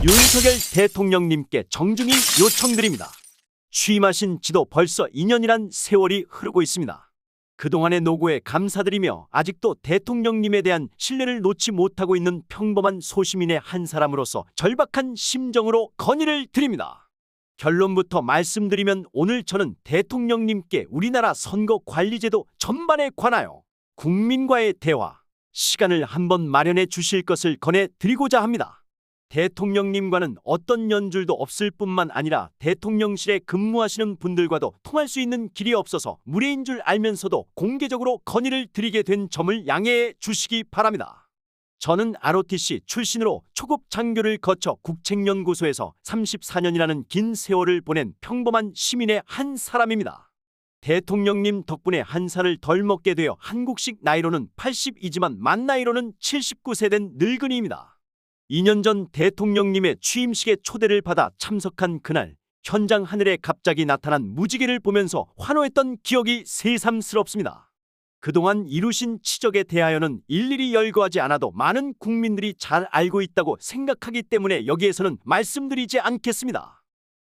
윤석열 대통령님께 정중히 요청드립니다. 취임하신 지도 벌써 2년이란 세월이 흐르고 있습니다. 그동안의 노고에 감사드리며 아직도 대통령님에 대한 신뢰를 놓지 못하고 있는 평범한 소시민의 한 사람으로서 절박한 심정으로 건의를 드립니다. 결론부터 말씀드리면 오늘 저는 대통령님께 우리나라 선거관리제도 전반에 관하여 국민과의 대화, 시간을 한번 마련해 주실 것을 권해드리고자 합니다. 대통령님과는 어떤 연줄도 없을 뿐만 아니라 대통령실에 근무하시는 분들과도 통할 수 있는 길이 없어서 무례인 줄 알면서도 공개적으로 건의를 드리게 된 점을 양해해 주시기 바랍니다. 저는 ROTC 출신으로 초급 장교를 거쳐 국책연구소에서 34년이라는 긴 세월을 보낸 평범한 시민의 한 사람입니다. 대통령님 덕분에 한 살을 덜 먹게 되어 한국식 나이로는 80이지만 만 나이로는 79세 된 늙은이입니다. 2년 전 대통령님의 취임식에 초대를 받아 참석한 그날 현장 하늘에 갑자기 나타난 무지개를 보면서 환호했던 기억이 새삼스럽습니다. 그동안 이루신 치적에 대하여는 일일이 열거하지 않아도 많은 국민들이 잘 알고 있다고 생각하기 때문에 여기에서는 말씀드리지 않겠습니다.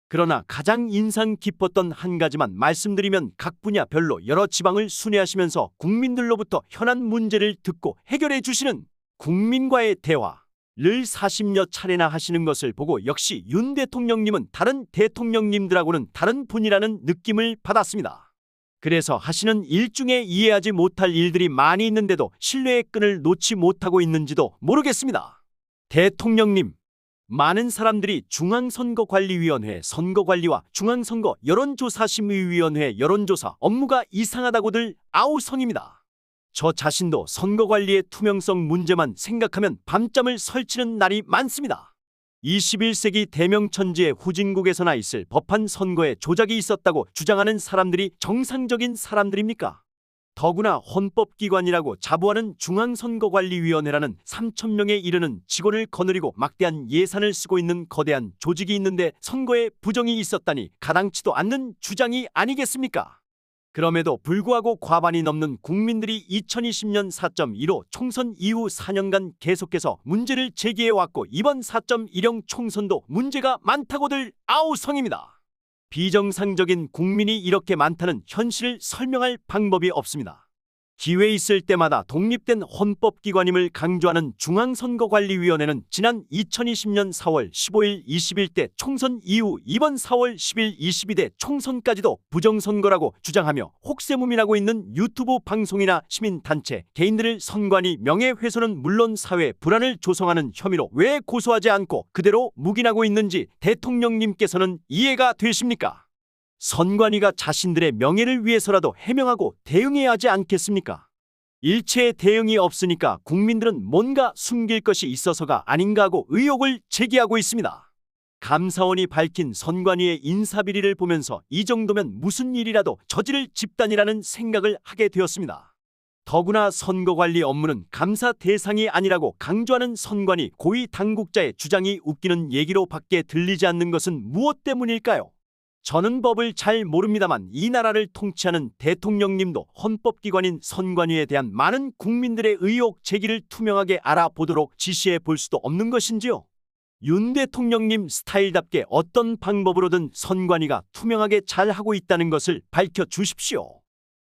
그러나 가장 인상 깊었던 한 가지만 말씀드리면 각 분야별로 여러 지방을 순회하시면서 국민들로부터 현안 문제를 듣고 해결해 주시는 국민과의 대화 를 40여 차례나 하시는 것을 보고 역시 윤 대통령님은 다른 대통령님들하고는 다른 분이라는 느낌을 받았습니다. 그래서 하시는 일 중에 이해하지 못할 일들이 많이 있는데도 신뢰의 끈을 놓지 못하고 있는지도 모르겠습니다. 대통령님, 많은 사람들이 중앙선거관리위원회 선거관리와 중앙선거 여론조사심의위원회 여론조사 업무가 이상하다고들 아우성입니다. 저 자신도 선거관리의 투명성 문제만 생각하면 밤잠을 설치는 날이 많습니다. 21세기 대명천지의 후진국에서나 있을 법한 선거에 조작이 있었다고 주장하는 사람들이 정상적인 사람들입니까? 더구나 헌법기관이라고 자부하는 중앙선거관리위원회라는 3,000명에 이르는 직원을 거느리고 막대한 예산을 쓰고 있는 거대한 조직이 있는데 선거에 부정이 있었다니 가당치도 않는 주장이 아니겠습니까? 그럼에도 불구하고 과반이 넘는 국민들이 2020년 4.15 총선 이후 4년간 계속해서 문제를 제기해왔고 이번 4.10 총선도 문제가 많다고들 아우성입니다. 비정상적인 국민이 이렇게 많다는 현실을 설명할 방법이 없습니다. 기회 있을 때마다 독립된 헌법기관임을 강조하는 중앙선거관리위원회는 지난 2020년 4월 15일 20일 총선 이후 이번 4월 10일 22대 총선까지도 부정선거라고 주장하며 혹세무민하고 있는 유튜브 방송이나 시민단체, 개인들을 선관위 명예훼손은 물론 사회 불안을 조성하는 혐의로 왜 고소하지 않고 그대로 묵인하고 있는지 대통령님께서는 이해가 되십니까? 선관위가 자신들의 명예를 위해서라도 해명하고 대응해야 하지 않겠습니까? 일체의 대응이 없으니까 국민들은 뭔가 숨길 것이 있어서가 아닌가 하고 의혹을 제기하고 있습니다. 감사원이 밝힌 선관위의 인사비리를 보면서 이 정도면 무슨 일이라도 저지를 집단이라는 생각을 하게 되었습니다. 더구나 선거관리 업무는 감사 대상이 아니라고 강조하는 선관위 고위 당국자의 주장이 웃기는 얘기로 밖에 들리지 않는 것은 무엇 때문일까요? 저는 법을 잘 모릅니다만 이 나라를 통치하는 대통령님도 헌법기관인 선관위에 대한 많은 국민들의 의혹 제기를 투명하게 알아보도록 지시해 볼 수도 없는 것인지요? 윤 대통령님 스타일답게 어떤 방법으로든 선관위가 투명하게 잘하고 있다는 것을 밝혀주십시오.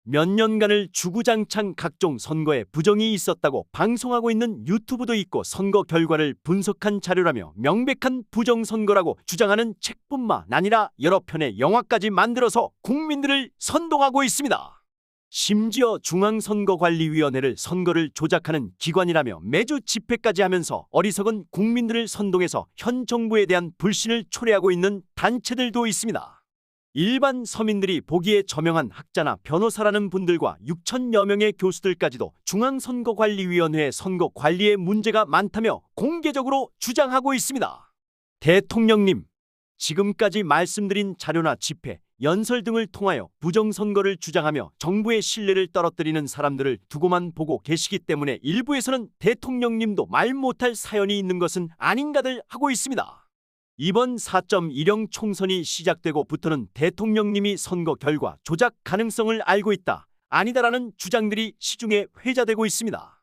몇 년간을 주구장창 각종 선거에 부정이 있었다고 방송하고 있는 유튜브도 있고 선거 결과를 분석한 자료라며 명백한 부정선거라고 주장하는 책뿐만 아니라 여러 편의 영화까지 만들어서 국민들을 선동하고 있습니다. 심지어 중앙선거관리위원회를 선거를 조작하는 기관이라며 매주 집회까지 하면서 어리석은 국민들을 선동해서 현 정부에 대한 불신을 초래하고 있는 단체들도 있습니다. 일반 서민들이 보기에 저명한 학자나 변호사라는 분들과 6천여 명의 교수들까지도 중앙선거관리위원회 선거 관리에 문제가 많다며 공개적으로 주장하고 있습니다. 대통령님, 지금까지 말씀드린 자료나 집회, 연설 등을 통하여 부정선거를 주장하며 정부의 신뢰를 떨어뜨리는 사람들을 두고만 보고 계시기 때문에 일부에서는 대통령님도 말 못할 사연이 있는 것은 아닌가들 하고 있습니다. 이번 4.10 총선이 시작되고부터는 대통령님이 선거 결과 조작 가능성을 알고 있다, 아니다라는 주장들이 시중에 회자되고 있습니다.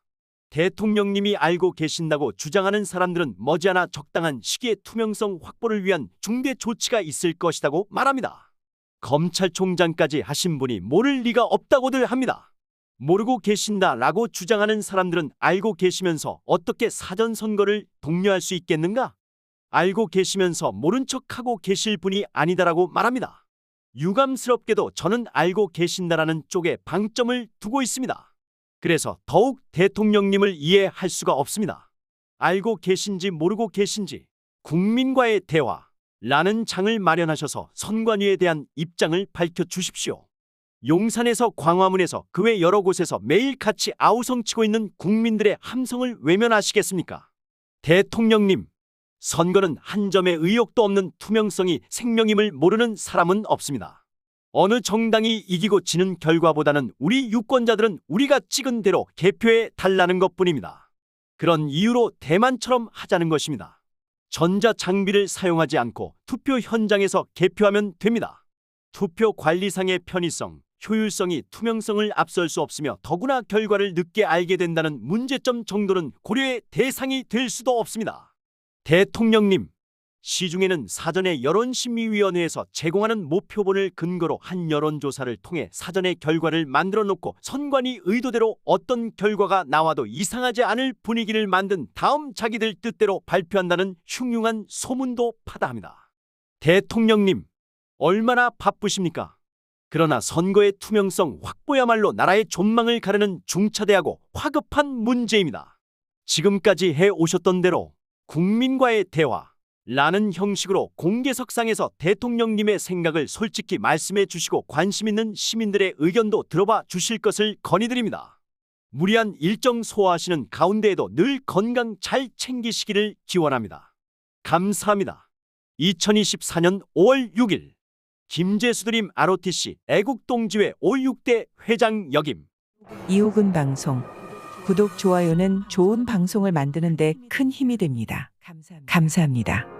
대통령님이 알고 계신다고 주장하는 사람들은 머지않아 적당한 시기에 투명성 확보를 위한 중대 조치가 있을 것이라고 말합니다. 검찰총장까지 하신 분이 모를 리가 없다고들 합니다. 모르고 계신다라고 주장하는 사람들은 알고 계시면서 어떻게 사전선거를 독려할 수 있겠는가? 알고 계시면서 모른 척하고 계실 분이 아니다라고 말합니다. 유감스럽게도 저는 알고 계신다라는 쪽에 방점을 두고 있습니다. 그래서 더욱 대통령님을 이해할 수가 없습니다. 알고 계신지 모르고 계신지 국민과의 대화라는 장을 마련하셔서 선관위에 대한 입장을 밝혀주십시오. 용산에서 광화문에서 그 외 여러 곳에서 매일 같이 아우성치고 있는 국민들의 함성을 외면하시겠습니까? 대통령님, 선거는 한 점의 의혹도 없는 투명성이 생명임을 모르는 사람은 없습니다. 어느 정당이 이기고 지는 결과보다는 우리 유권자들은 우리가 찍은 대로 개표해 달라는 것뿐입니다. 그런 이유로 대만처럼 하자는 것입니다. 전자장비를 사용하지 않고 투표 현장에서 개표하면 됩니다. 투표 관리상의 편의성, 효율성이 투명성을 앞설 수 없으며 더구나 결과를 늦게 알게 된다는 문제점 정도는 고려의 대상이 될 수도 없습니다. 대통령님, 시중에는 사전에 여론심의위원회에서 제공하는 모표본을 근거로 한 여론조사를 통해 사전에 결과를 만들어 놓고 선관위 의도대로 어떤 결과가 나와도 이상하지 않을 분위기를 만든 다음 자기들 뜻대로 발표한다는 흉흉한 소문도 파다합니다. 대통령님, 얼마나 바쁘십니까? 그러나 선거의 투명성 확보야말로 나라의 존망을 가르는 중차대하고 화급한 문제입니다. 지금까지 해오셨던 대로 국민과의 대화라는 형식으로 공개석상에서 대통령님의 생각을 솔직히 말씀해 주시고 관심 있는 시민들의 의견도 들어봐 주실 것을 건의드립니다. 무리한 일정 소화하시는 가운데에도 늘 건강 잘 챙기시기를 기원합니다. 감사합니다. 2024년 5월 6일 김재수 드림 ROTC 애국동지회 5.6대 회장 역임. 이호근 방송. 구독, 좋아요는 좋은 방송을 만드는 데 큰 힘이 됩니다. 감사합니다.